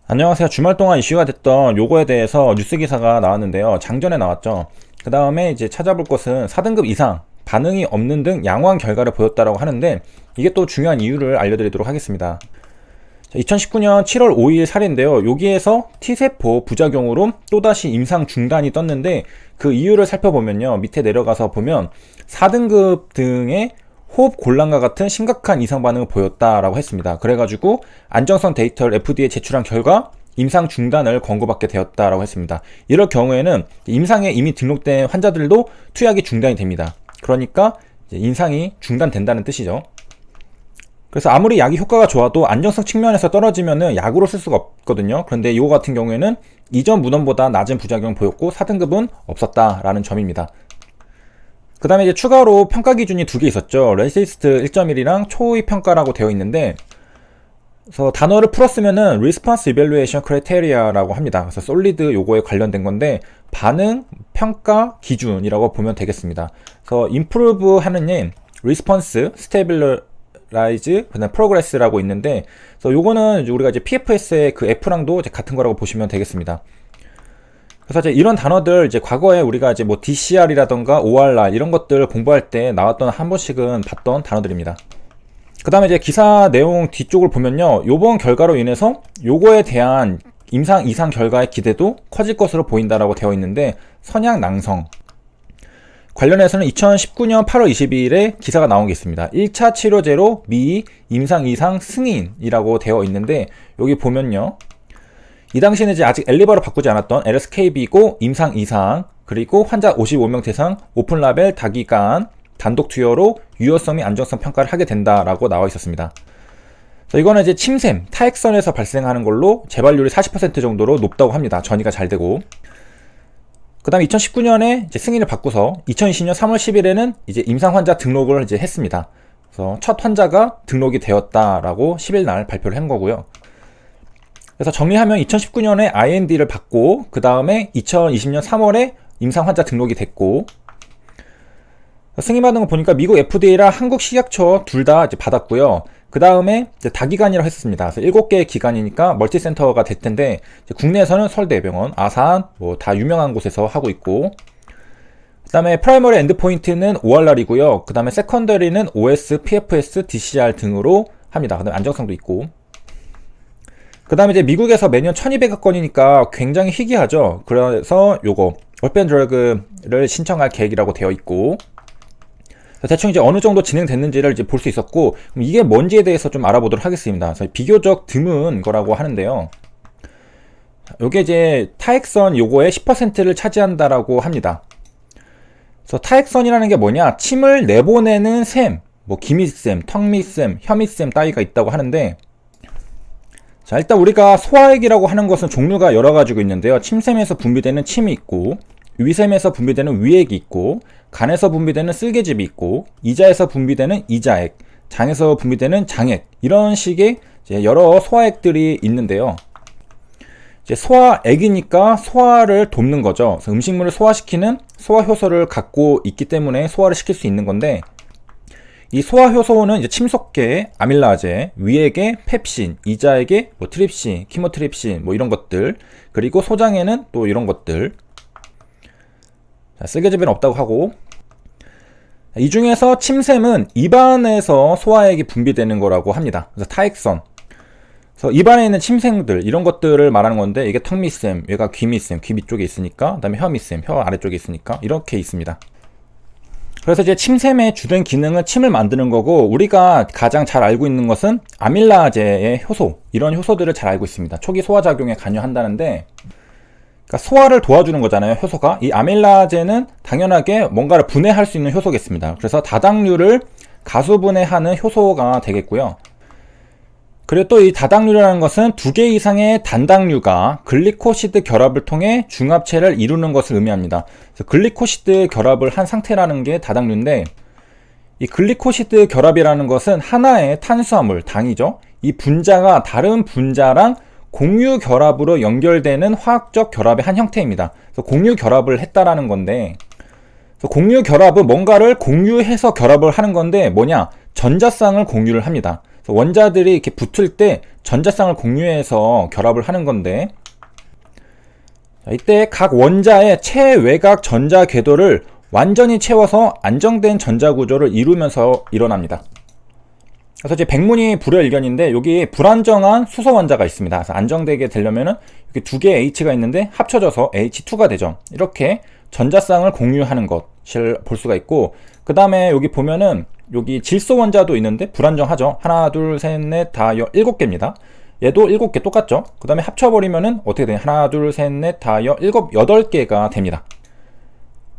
안녕하세요. 주말 동안 이슈가 됐던 요거에 대해서 뉴스 기사가 나왔는데요. 장전에 나왔죠. 그 다음에 이제 찾아볼 것은 4등급 이상 반응이 없는 등 양호한 결과를 보였다라고 하는데, 이게 또 중요한 이유를 알려드리도록 하겠습니다. 2019년 7월 5일 사례인데요. 여기에서 T세포 부작용으로 또다시 임상 중단이 떴는데, 그 이유를 살펴보면요. 밑에 내려가서 보면 4등급 등의 호흡 곤란과 같은 심각한 이상 반응을 보였다라고 했습니다. 그래가지고 안정성 데이터를 FDA에 제출한 결과 임상 중단을 권고받게 되었다라고 했습니다. 이럴 경우에는 임상에 이미 등록된 환자들도 투약이 중단이 됩니다. 그러니까 임상이 중단된다는 뜻이죠. 그래서 아무리 약이 효과가 좋아도 안정성 측면에서 떨어지면은 약으로 쓸 수가 없거든요. 그런데 이거 같은 경우에는 이전 문헌보다 낮은 부작용을 보였고 4등급은 없었다라는 점입니다. 그 다음에 이제 추가로 평가 기준이 두 개 있었죠. 레시스트 1.1이랑 초의 평가라고 되어 있는데, 그래서 단어를 풀었으면은 Response Evaluation Criteria라고 합니다. 그래서 솔리드 요거에 관련된 건데, 반응 평가 기준이라고 보면 되겠습니다. 그래서 Improve 하는 예, Response, Stabilize, 그다음 Progress라고 있는데, 그래서 요거는 우리가 이제 PFS의 그 F랑도 이제 같은 거라고 보시면 되겠습니다. 그래서 이제 이런 단어들 이제 과거에 우리가 이제 뭐 DCR이라던가 ORR 이런 것들 공부할 때 나왔던 한 번씩은 봤던 단어들입니다. 그 다음에 이제 기사 내용 뒤쪽을 보면요. 요번 결과로 인해서 요거에 대한 임상 이상 결과의 기대도 커질 것으로 보인다라고 되어 있는데, 선약낭성 관련해서는 2019년 8월 22일에 기사가 나온 게 있습니다. 1차 치료제로 미 임상 이상 승인이라고 되어 있는데, 여기 보면요. 이 당시에는 이제 아직 엘리바로 바꾸지 않았던 LSKB고 임상 이상, 그리고 환자 55명 대상 오픈라벨 다기간 단독 투여로 유효성 및 안정성 평가를 하게 된다라고 나와 있었습니다. 그래서 이거는 이제 침샘, 타액선에서 발생하는 걸로 재발률이 40% 정도로 높다고 합니다. 전이가 잘 되고. 그 다음에 2019년에 이제 승인을 받고서 2020년 3월 10일에는 이제 임상 환자 등록을 이제 했습니다. 그래서 첫 환자가 등록이 되었다라고 10일 날 발표를 한 거고요. 그래서 정리하면 2019년에 IND를 받고, 그 다음에 2020년 3월에 임상 환자 등록이 됐고, 승인받은 거 보니까 미국 FDA랑 한국 식약처 둘 다 이제 받았고요. 그 다음에 다기관이라고 했습니다. 그래서 7개의 기관이니까 멀티센터가 될 텐데, 국내에서는 서울대병원, 아산, 뭐 다 유명한 곳에서 하고 있고, 그 다음에 프라이머리 엔드포인트는 ORR이고요. 그 다음에 세컨더리는 OS, PFS, DCR 등으로 합니다. 그 다음에 안정성도 있고. 그 다음에 이제 미국에서 매년 1200여 건이니까 굉장히 희귀하죠. 그래서 요거 얼펜 드러그를 신청할 계획이라고 되어 있고, 대충 이제 어느 정도 진행됐는지를 이제 볼 수 있었고, 그럼 이게 뭔지에 대해서 좀 알아보도록 하겠습니다. 그래서 비교적 드문 거라고 하는데요. 요게 이제 타액선 요거의 10%를 차지한다라고 합니다. 그래서 타액선이라는 게 뭐냐? 침을 내보내는 샘, 뭐 기미샘, 턱밑샘, 혀밑샘 따위가 있다고 하는데, 자, 일단 우리가 소화액이라고 하는 것은 종류가 여러 가지고 있는데요. 침샘에서 분비되는 침이 있고, 위샘에서 분비되는 위액이 있고, 간에서 분비되는 쓸개즙이 있고, 이자에서 분비되는 이자액, 장에서 분비되는 장액, 이런 식의 이제 여러 소화액들이 있는데요. 이제 소화액이니까 소화를 돕는 거죠. 그래서 음식물을 소화시키는 소화효소를 갖고 있기 때문에 소화를 시킬 수 있는 건데, 이 소화효소는 이제 침속계에 아밀라제, 위액에 펩신, 이자액에 뭐 트립신, 키모트립신 뭐 이런 것들, 그리고 소장에는 또 이런 것들. 자, 쓸개즙에는 없다고 하고, 이 중에서 침샘은 입안에서 소화액이 분비되는 거라고 합니다. 그래서 타액선. 그래서 입안에 있는 침샘들 이런 것들을 말하는 건데, 이게 턱밑샘, 얘가 귀밑샘, 귀 밑쪽에 있으니까, 그다음에 혀밑샘, 혀 아래쪽에 있으니까 이렇게 있습니다. 그래서 이제 침샘의 주된 기능은 침을 만드는 거고, 우리가 가장 잘 알고 있는 것은 아밀라제의 효소, 이런 효소들을 잘 알고 있습니다. 초기 소화작용에 관여한다는데, 그러니까 소화를 도와주는 거잖아요, 효소가. 이 아밀라제는 당연하게 뭔가를 분해할 수 있는 효소겠습니다. 그래서 다당류를 가수분해하는 효소가 되겠고요. 그리고 또 이 다당류라는 것은 2개 이상의 단당류가 글리코시드 결합을 통해 중합체를 이루는 것을 의미합니다. 그래서 글리코시드 결합을 한 상태라는 게 다당류인데, 이 글리코시드 결합이라는 것은 하나의 탄수화물, 당이죠. 이 분자가 다른 분자랑 공유 결합으로 연결되는 화학적 결합의 한 형태입니다. 그래서 공유 결합을 했다라는 건데, 그래서 공유 결합은 뭔가를 공유해서 결합을 하는 건데 뭐냐? 전자쌍을 공유를 합니다. 그래서 원자들이 이렇게 붙을 때 전자쌍을 공유해서 결합을 하는 건데, 자, 이때 각 원자의 최외곽 전자 궤도를 완전히 채워서 안정된 전자 구조를 이루면서 일어납니다. 그래서 이제 백문이 불여일견인데, 여기 불안정한 수소 원자가 있습니다. 그래서 안정되게 되려면은 이렇게 두 개의 H가 있는데 합쳐져서 H2가 되죠. 이렇게 전자쌍을 공유하는 것을 볼 수가 있고, 그 다음에 여기 보면은 여기 질소 원자도 있는데 불안정하죠. 하나, 둘, 셋, 넷, 다 7개입니다. 얘도 7개 똑같죠. 그 다음에 합쳐버리면은 어떻게 되냐? 하나, 둘, 셋, 넷, 다 8개가 됩니다.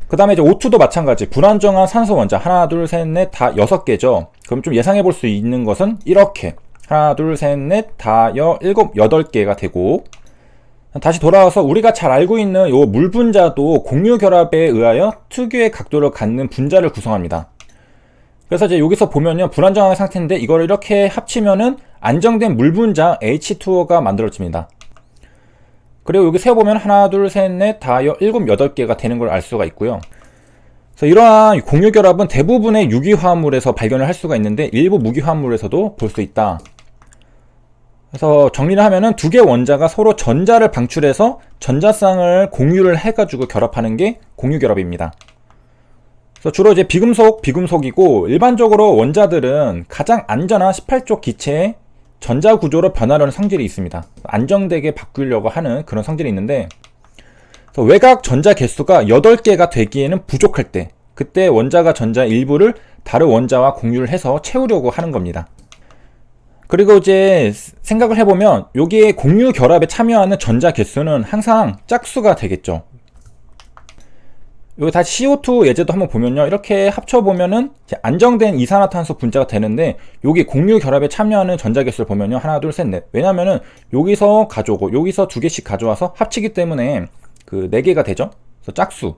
그 다음에 이제 O2도 마찬가지. 불안정한 산소 원자 하나, 둘, 셋, 넷, 다 6개죠. 그럼 좀 예상해 볼 수 있는 것은 이렇게 하나, 둘, 셋, 넷, 다 8개가 되고, 다시 돌아와서 우리가 잘 알고 있는 요 물 분자도 공유 결합에 의하여 특유의 각도를 갖는 분자를 구성합니다. 그래서 이제 여기서 보면요, 불안정한 상태인데 이걸 이렇게 합치면은 안정된 물 분자 H2O가 만들어집니다. 그리고 여기 세어보면 하나, 둘, 셋, 넷, 다 8개가 되는 걸 알 수가 있고요. 그래서 이러한 공유 결합은 대부분의 유기화합물에서 발견을 할 수가 있는데 일부 무기화합물에서도 볼 수 있다. 그래서 정리를 하면은 두 개 원자가 서로 전자를 방출해서 전자쌍을 공유를 해가지고 결합하는 게 공유 결합입니다. 그래서 주로 이제 비금속이고, 일반적으로 원자들은 가장 안전한 18쪽 기체의 전자 구조로 변하려는 성질이 있습니다. 안정되게 바꾸려고 하는 그런 성질이 있는데, 외곽 전자 개수가 8개가 되기에는 부족할 때, 그때 원자가 전자 일부를 다른 원자와 공유를 해서 채우려고 하는 겁니다. 그리고 이제 생각을 해보면 여기에 공유 결합에 참여하는 전자 개수는 항상 짝수가 되겠죠. 여기 다시 CO2 예제도 한번 보면요, 이렇게 합쳐보면은 안정된 이산화탄소 분자가 되는데, 여기 공유 결합에 참여하는 전자 개수를 보면요, 하나, 둘, 셋, 넷. 왜냐면은 여기서 가져오고 여기서 2개씩 가져와서 합치기 때문에 그 4개가 되죠. 그래서 짝수.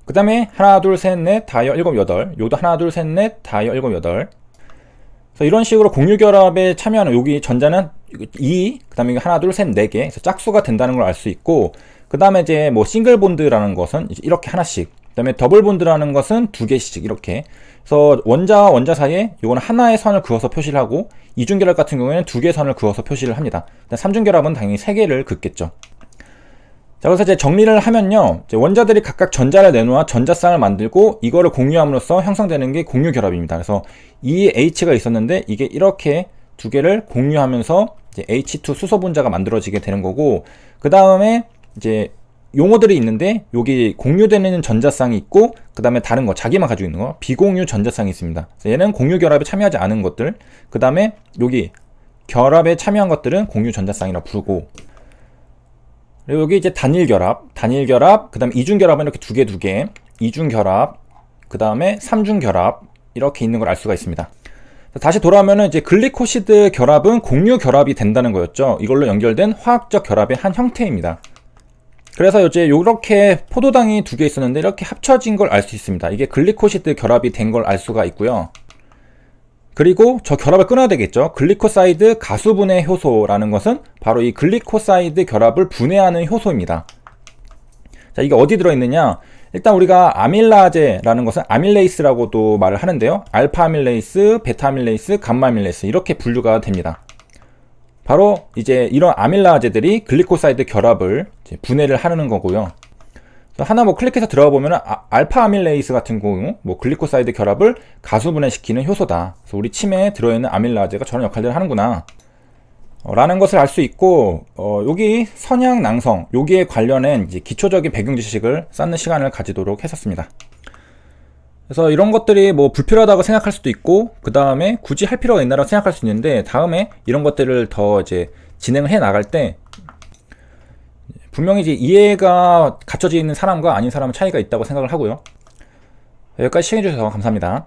그 다음에 하나, 둘, 셋, 넷, 다 7, 8. 요도 하나, 둘, 셋, 넷, 다 7, 8. 그래서 이런 식으로 공유 결합에 참여하는 여기 전자는 2, 그 다음에 하나, 둘, 셋, 4개. 그래서 짝수가 된다는 걸 알 수 있고, 그 다음에 이제 뭐 싱글 본드라는 것은 이렇게 하나씩, 그 다음에 더블 본드라는 것은 2개씩 이렇게. 그래서 원자와 원자 사이에 이거는 하나의 선을 그어서 표시를 하고, 이중결합 같은 경우에는 2개의 선을 그어서 표시를 합니다. 삼중결합은 당연히 3개를 긋겠죠. 자, 그래서 이제 정리를 하면요, 이제 원자들이 각각 전자를 내놓아 전자쌍을 만들고 이거를 공유함으로써 형성되는 게 공유 결합입니다. 그래서 이 H가 있었는데 이게 이렇게 2개를 공유하면서 이제 H2 수소 분자가 만들어지게 되는 거고, 그 다음에 이제 용어들이 있는데, 여기 공유되는 전자쌍이 있고, 그 다음에 다른 거, 자기만 가지고 있는 거, 비공유 전자쌍이 있습니다. 얘는 공유 결합에 참여하지 않은 것들, 그 다음에 여기 결합에 참여한 것들은 공유 전자쌍이라고 부르고, 그리고 여기 이제 단일 결합, 그 다음에 이중 결합은 이렇게 2개, 이중 결합, 그 다음에 삼중 결합, 이렇게 있는 걸 알 수가 있습니다. 다시 돌아오면은 이제 글리코시드 결합은 공유 결합이 된다는 거였죠. 이걸로 연결된 화학적 결합의 한 형태입니다. 그래서 이제 이렇게 포도당이 2개 있었는데 이렇게 합쳐진 걸 알 수 있습니다. 이게 글리코시드 결합이 된 걸 알 수가 있고요. 그리고 저 결합을 끊어야 되겠죠. 글리코사이드 가수분해 효소라는 것은 바로 이 글리코사이드 결합을 분해하는 효소입니다. 자, 이게 어디 들어있느냐? 일단 우리가 아밀라제라는 것은 아밀레이스라고도 말을 하는데요, 알파 아밀레이스, 베타 아밀레이스, 감마 아밀레이스 이렇게 분류가 됩니다. 바로 이제 이런 아밀라제들이 글리코사이드 결합을 이제 분해를 하는 거고요. 하나 뭐 클릭해서 들어가 보면은 알파 아밀레이스 같은 경우 뭐 글리코사이드 결합을 가수분해시키는 효소다. 그래서 우리 침에 들어있는 아밀라제가 저런 역할들을 하는구나 라는 것을 알 수 있고, 여기 선양 낭성, 여기에 관련된 이제 기초적인 배경 지식을 쌓는 시간을 가지도록 했었습니다. 그래서 이런 것들이 뭐 불필요하다고 생각할 수도 있고, 그 다음에 굳이 할 필요가 있나라고 생각할 수 있는데, 다음에 이런 것들을 더 이제 진행을 해 나갈 때 분명히 이제 이해가 갖춰져 있는 사람과 아닌 사람은 차이가 있다고 생각을 하고요. 여기까지 시청해주셔서 감사합니다.